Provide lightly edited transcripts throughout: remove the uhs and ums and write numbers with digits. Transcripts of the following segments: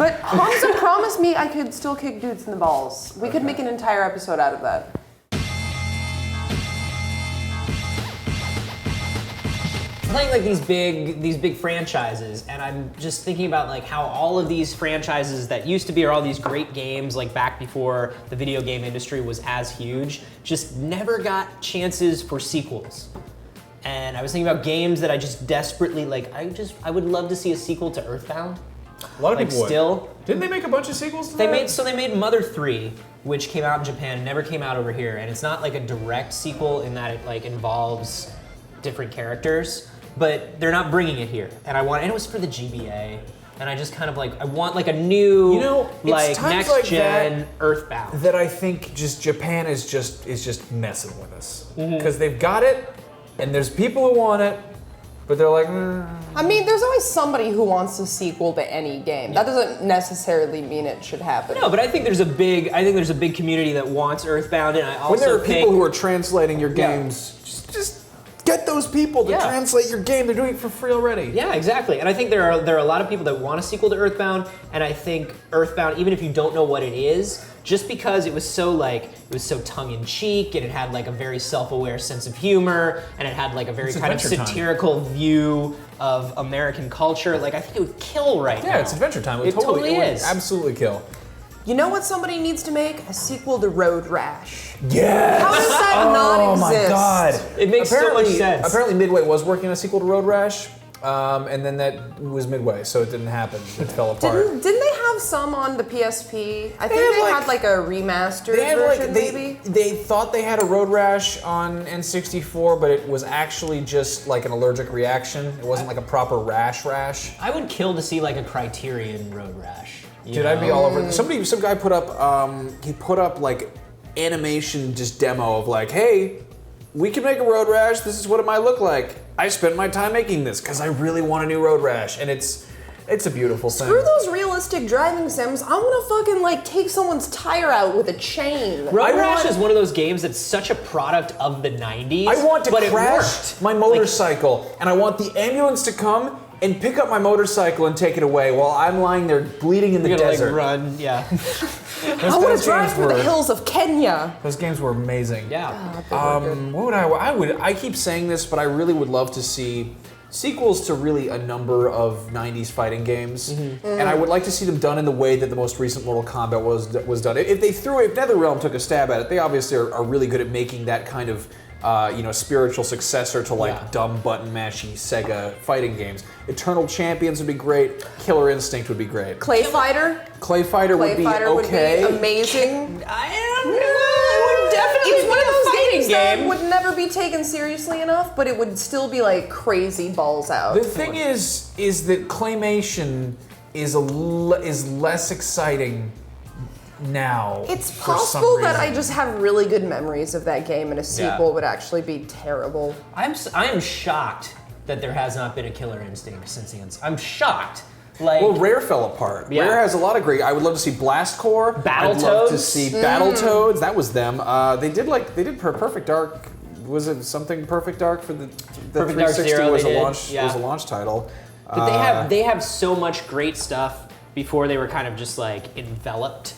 But Hamza promised me I could still kick dudes in the balls. We could make an entire episode out of that. Playing like these big franchises, and I'm just thinking about like how all of these franchises that used to be all these great games like back before the video game industry was as huge, just never got chances for sequels. And I was thinking about games that I just desperately like. I would love to see a sequel to Earthbound. A lot of like people would. Still, didn't they make a bunch of sequels to they that? made Mother 3, which came out in Japan and never came out over here, and it's not like a direct sequel in that it like involves different characters. But they're not bringing it here, and it was for the GBA, and I just kind of like, I want like a new, like next gen Earthbound. That I think just Japan is just messing with us because they've got it, and there's people who want it, but they're like. I mean, there's always somebody who wants a sequel to any game. That doesn't necessarily mean it should happen. No, but I think there's a big community that wants Earthbound, and I also when there are people who are translating your games, just get those people to translate your game. They're doing it for free already. Yeah, exactly. And I think there are a lot of people that want a sequel to Earthbound, and I think Earthbound, even if you don't know what it is, just because it was so tongue-in-cheek, and it had like a very self-aware sense of humor, and it had like a very kind of satirical view of American culture, like I think it would kill now. Yeah, it's Adventure Time. It totally is. It would absolutely kill. You know what somebody needs to make? A sequel to Road Rash. Yes! How does that not exist? Oh my god. It makes so much sense. Apparently Midway was working on a sequel to Road Rash, and then that was Midway, so it didn't happen. It fell apart. Didn't they have some on the PSP? I think they had like a remastered version, maybe? They thought they had a Road Rash on N64, but it was actually just like an allergic reaction. It wasn't like a proper rash. I would kill to see like a Criterion Road Rash. Dude, I'd be all over it. Some guy put up like animation just demo of like, hey, we can make a Road Rash, this is what it might look like. I spent my time making this because I really want a new Road Rash, and it's a beautiful thing. Screw those realistic driving sims. I want to fucking like take someone's tire out with a chain. Road Rash is one of those games that's such a product of the 90s. I want to crash my motorcycle, and I want the ambulance to come and pick up my motorcycle and take it away while I'm lying there bleeding in the desert. Like run, yeah. I want to drive through the hills of Kenya. Those games were amazing. Yeah. What would I keep saying this, but I really would love to see sequels to really a number of 90s fighting games. And I would like to see them done in the way that the most recent Mortal Kombat was done. If NetherRealm took a stab at it, they obviously are really good at making that kind of spiritual successor to like dumb button mashy Sega fighting games. Eternal Champions would be great. Killer Instinct would be great. Clay Fighter would be okay. Would be amazing. It would definitely It's one of those games that game. would never be taken seriously enough, but it would still be like crazy balls out. The thing is that claymation is less exciting now. It's possible that I just have really good memories of that game, and a sequel would actually be terrible. I am shocked that there has not been a Killer Instinct since the end. I'm shocked. Like, well, Rare fell apart. Yeah. Rare has a lot of great. I would love to see Blast Corps. I'd love to see Battletoads. That was them. They did Perfect Dark. Was it something Perfect Dark for the Perfect Dark 360 Zero was a a launch title. But they have so much great stuff before they were kind of just like enveloped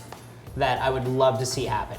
that I would love to see happen.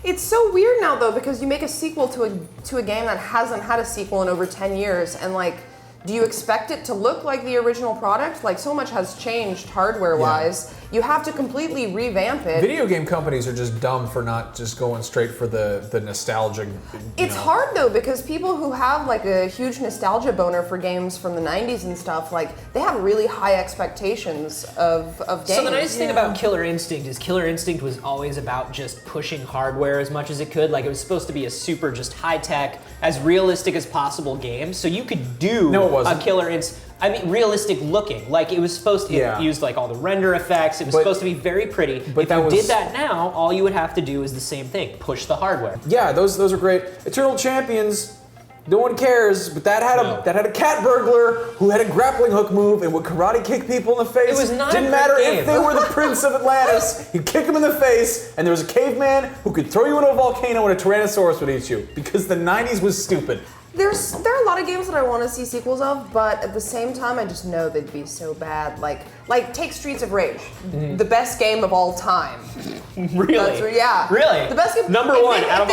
It's so weird now though, because you make a sequel to a game that hasn't had a sequel in over 10 years, and like, do you expect it to look like the original product? Like, so much has changed hardware-wise. Yeah. You have to completely revamp it. Video game companies are just dumb for not just going straight for the nostalgic. It's hard though, because people who have like a huge nostalgia boner for games from the 90s and stuff, like, they have really high expectations of games. So the nice thing about Killer Instinct is Killer Instinct was always about just pushing hardware as much as it could. Like, it was supposed to be a super just high-tech, as realistic as possible game. So you could do a Killer Instinct. I mean, realistic looking. Like, it was supposed to use like all the render effects. It was supposed to be very pretty. But if you did that now, all you would have to do is the same thing: push the hardware. Yeah, those are great. Eternal Champions. No one cares, but that had a cat burglar who had a grappling hook move and would karate kick people in the face. It was not Didn't matter if they were the Prince of Atlantis. He'd kick them in the face, and there was a caveman who could throw you into a volcano and a Tyrannosaurus would eat you, because the 90s was stupid. There are a lot of games that I want to see sequels of, but at the same time, I just know they'd be so bad. Like take Streets of Rage, the best game of all time. Really? Yeah. Really? The best game. Number one out of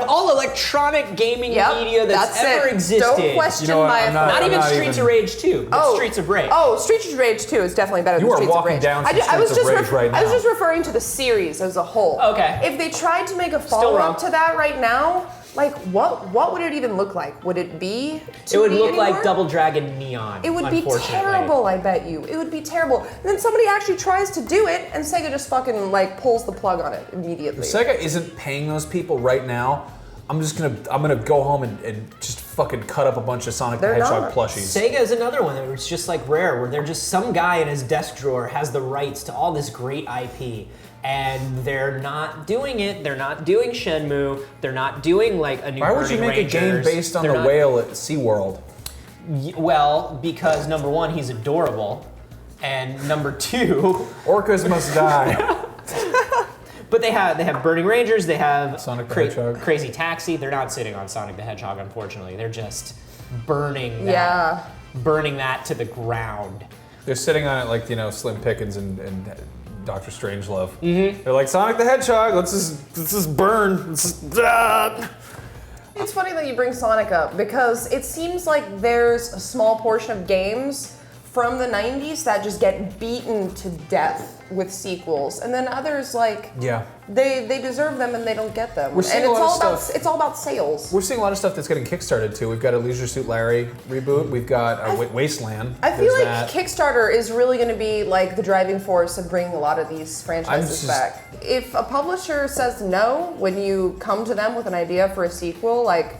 all electronic gaming media that's ever existed. Don't question my authority. Not even Streets of Rage 2, but Streets of Rage. Oh, Streets of Rage 2 is definitely better than Streets of Rage. You are walking down Streets of Rage right now. I was just referring to the series as a whole. Okay. If they tried to make a follow-up to that right now, like what would it even look like? Would it be 2D It would look anymore? like Double Dragon Neon. It would be terrible, I bet you. It would be terrible. And then somebody actually tries to do it, and Sega just fucking like pulls the plug on it immediately. If Sega isn't paying those people right now, I'm gonna go home and just fucking cut up a bunch of Sonic the Hedgehog plushies. Sega is another one that was just like Rare, where they're just some guy in his desk drawer has the rights to all this great IP. And they're not doing it. They're not doing Shenmue. They're not doing like a new Why would you make Rangers. a game based on the whale at SeaWorld? Well, because number one, he's adorable, and number two, orcas must die. But they have Burning Rangers. They have Sonic the Hedgehog. Crazy Taxi. They're not sitting on Sonic the Hedgehog, unfortunately. They're just burning that to the ground. They're sitting on it like Slim Pickens and Dr. Strangelove. Mm-hmm. They're like, Sonic the Hedgehog, let's just burn. It's funny that you bring Sonic up, because it seems like there's a small portion of games from the 90s that just get beaten to death with sequels, and then others they deserve them and they don't get them. We're seeing and a lot of stuff. It's all about sales. We're seeing a lot of stuff that's getting kickstarted too. We've got a Leisure Suit Larry reboot. We've got Wasteland. I feel like Kickstarter is really going to be like the driving force of bringing a lot of these franchises back. If a publisher says no when you come to them with an idea for a sequel, like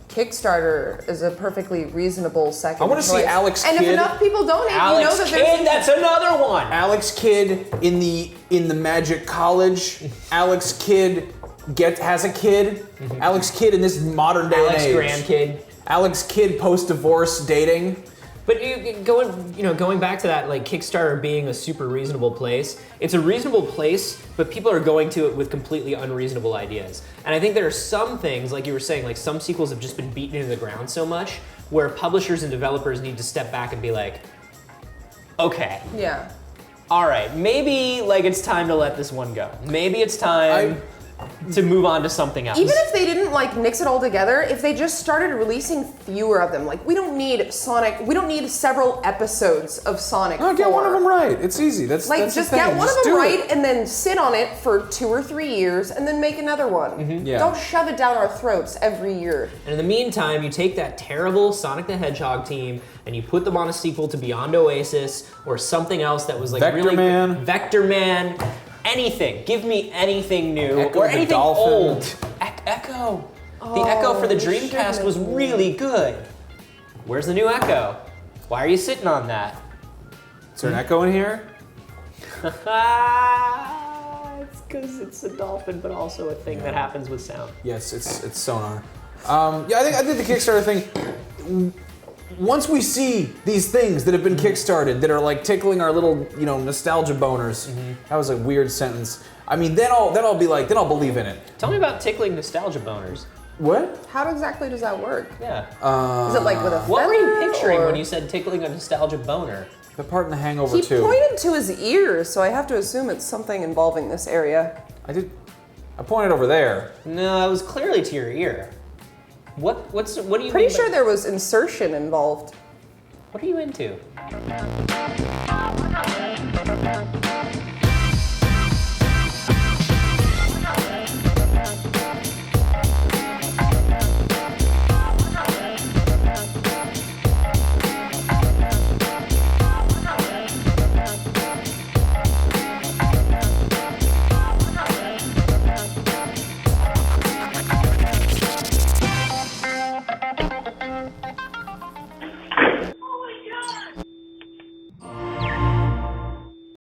Kickstarter is a perfectly reasonable second choice. I want to see Alex Kidd. And if enough people donate, you know that there's... that's another one. Alex Kidd in the Magic College. Alex Kidd has a kid. Mm-hmm. Alex Kidd in this modern day and age. Alex grandkid. Alex Kidd post-divorce dating. But going back to that, like Kickstarter being a super reasonable place, it's a reasonable place, but people are going to it with completely unreasonable ideas. And I think there are some things, like you were saying, like some sequels have just been beaten into the ground so much, where publishers and developers need to step back and be like, okay. Yeah. All right, maybe like it's time to let this one go. Maybe it's time to move on to something else. Even if they didn't like nix it all together, if they just started releasing fewer of them, like we don't need several episodes of Sonic. No, get one of them right. It's easy. That's just get one of them right and then sit on it for 2 or 3 years and then make another one. Mm-hmm. Yeah. Don't shove it down our throats every year. And in the meantime, you take that terrible Sonic the Hedgehog team and you put them on a sequel to Beyond Oasis or something else that was like Vector Man. Anything. Give me anything new Echo or the anything Dolphin. old. Echo. The Echo for the Dreamcast was really good. Where's the new Echo? Why are you sitting on that? Is there an Echo in here? It's because it's a dolphin, but also a thing that happens with sound. Yes, it's sonar. I think the Kickstarter thing. Once we see these things that have been kickstarted that are like tickling our little, nostalgia boners. Mm-hmm. That was a weird sentence. I mean, then I'll believe in it. Tell me about tickling nostalgia boners. What? How exactly does that work? Yeah. Is it like with a What were you picturing or... when you said tickling a nostalgia boner? The part in The Hangover He 2. pointed to his ears, so I have to assume it's something involving this area. I pointed over there. No, it was clearly to your ear. What do you Pretty sure there was insertion involved. What are you into?